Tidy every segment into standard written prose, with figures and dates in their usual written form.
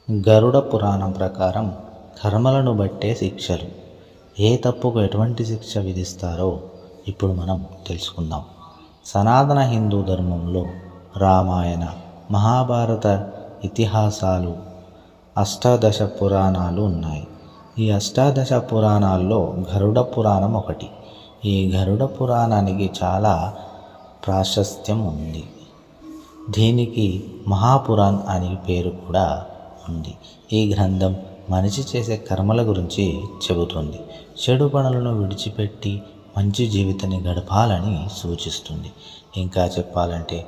గరుడ పురాణం ప్రకారం కర్మలను బట్టే శిక్షలు. ఏ తప్పుకు ఎటువంటి శిక్ష విధిస్తారో ఇప్పుడు మనం తెలుసుకుందాం. సనాతన హిందూ ధర్మంలో రామాయణ, మహాభారత ఇతిహాసాలు, అష్టాదశ పురాణాలు ఉన్నాయి. ఈ అష్టాదశ పురాణాల్లో గరుడ పురాణం ఒకటి. ఈ గరుడ పురాణానికి చాలా ప్రాశస్త్యం ఉంది. దీనికి మహాపురాణ్ అని పేరు కూడా ఉంది. ఈ గ్రంథం మనిషి చేసే కర్మల గురించి చెబుతుంది. చెడు పనులను విడిచిపెట్టి మంచి జీవితాన్ని గడపాలని సూచిస్తుంది. ఇంకా చెప్పాలంటే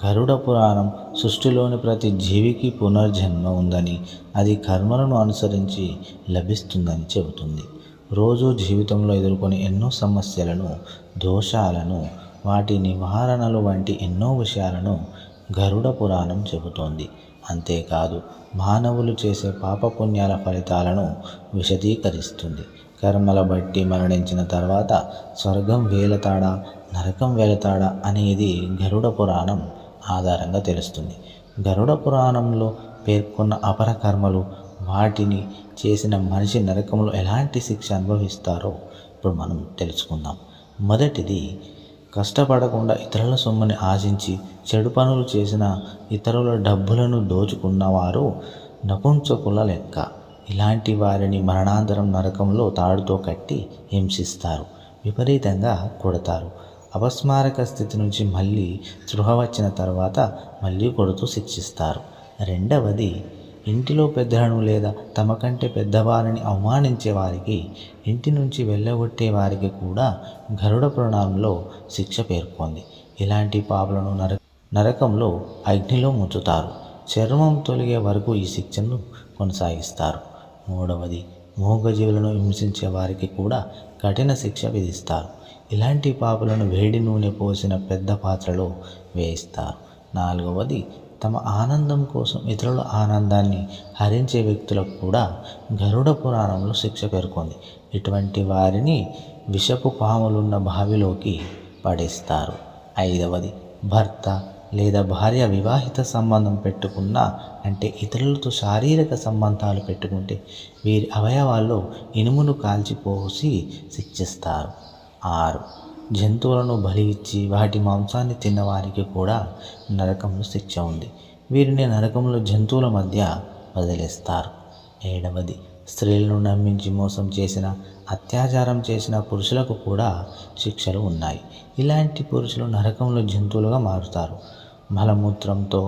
గరుడ పురాణం సృష్టిలోని ప్రతి జీవికి పునర్జన్మ ఉందని, అది కర్మలను అనుసరించి లభిస్తుందని చెబుతుంది. రోజు జీవితంలో ఎదుర్కొనే ఎన్నో సమస్యలను, దోషాలను, వాటి నివారణలు వంటి ఎన్నో విషయాలను గరుడ పురాణం చెబుతోంది. అంతేకాదు, మానవులు చేసే పాపపుణ్యాల ఫలితాలను విశదీకరిస్తుంది. కర్మల బట్టి మరణించిన తర్వాత స్వర్గం వేలతాడా, నరకం వెళతాడా అనేది గరుడ పురాణం ఆధారంగా తెలుస్తుంది. గరుడ పురాణంలో పేర్కొన్న అపర కర్మలు, వాటిని చేసిన మనిషి నరకంలో ఎలాంటి శిక్ష అనుభవిస్తారో ఇప్పుడు మనం తెలుసుకుందాం. మొదటిది, కష్టపడకుండా ఇతరుల సొమ్ముని ఆశించి చెడు పనులు చేసిన, ఇతరుల డబ్బులను దోచుకున్నవారు నపుంసకుల లెక్క. ఇలాంటి వారిని మరణాంతరం నరకంలో తాడుతో కట్టి హింసిస్తారు, విపరీతంగా కొడతారు. అపస్మారక స్థితి నుంచి మళ్ళీ స్పృహ వచ్చిన తర్వాత మళ్ళీ కొడుతూ శిక్షిస్తారు. రెండవది, ఇంటిలో పెద్దలను లేదా తమ కంటే పెద్దవారిని అవమానించే వారికి, ఇంటి నుంచి వెళ్ళగొట్టే వారికి కూడా గరుడ పురాణంలో శిక్ష పేర్కొంది. ఇలాంటి పాపులను నరకంలో అగ్నిలో ముంచుతారు. చర్మం తొలగే వరకు ఈ శిక్షను కొనసాగిస్తారు. మూడవది, మూగజీవులను హింసించే వారికి కూడా కఠిన శిక్ష విధిస్తారు. ఇలాంటి పాపులను వేడి నూనె పోసిన పెద్ద పాత్రలో వేయిస్తారు. నాలుగవది, తమ ఆనందం కోసం ఇతరుల ఆనందాన్ని హరించే వ్యక్తులకు కూడా గరుడ పురాణంలో శిక్ష పేర్కొంది. ఇటువంటి వారిని విషపు పాములున్న బావిలోకి పడేస్తారు. ఐదవది, భర్త లేదా భార్య వివాహిత సంబంధం పెట్టుకున్నా, అంటే ఇతరులతో శారీరక సంబంధాలు పెట్టుకుంటే వీరి అవయవాల్లో ఇనుమును కాల్చిపోసి శిక్షిస్తారు. 6, జంతువులను బలి ఇచ్చి వాటి మాంసాన్ని తిన్నవారికి కూడా నరకంలో శిక్ష ఉంది. వీరిని నరకంలో జంతువుల మధ్య వదిలేస్తారు. 7వది, స్త్రీలను నమ్మించి మోసం చేసిన, అత్యాచారం చేసిన పురుషులకు కూడా శిక్షలు ఉన్నాయి. ఇలాంటి పురుషులు నరకంలో జంతువులుగా మారుతారు. మలమూత్రంతో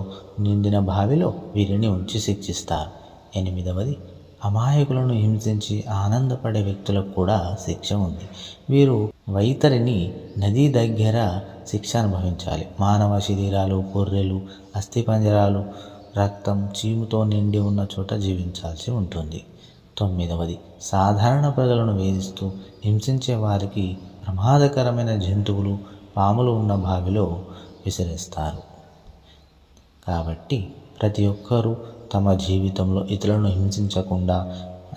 నిండిన బావిలో వీరిని ఉంచి శిక్షిస్తారు. 8వది, అమాయకులను హింసించి ఆనందపడే వ్యక్తులకు కూడా శిక్ష ఉంది. వీరు వైతరిని నది దగ్గర శిక్ష అనుభవించాలి. మానవ శరీరాలు, గొర్రెలు, అస్థిపంజరాలు, రక్తం, చీముతో నిండి ఉన్న చోట జీవించాల్సి ఉంటుంది. 9వది, సాధారణ ప్రజలను వేధిస్తూ హింసించే వారికి ప్రమాదకరమైన జంతువులు, పాములు ఉన్న బావిలో విసిరేస్తారు. కాబట్టి ప్రతి ఒక్కరూ తమ జీవితంలో ఇతరులను హింసించకుండా,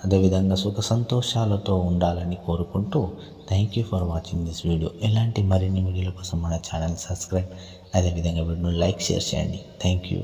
అదేవిధంగా సుఖ సంతోషాలతో ఉండాలని కోరుకుంటూ thank you for watching this video. ఇలాంటి మరిన్ని వీడియోల కోసం మన ఛానల్ సబ్స్క్రైబ్, అదేవిధంగా వీడియోను లైక్, షేర్ చేయండి. Thank you.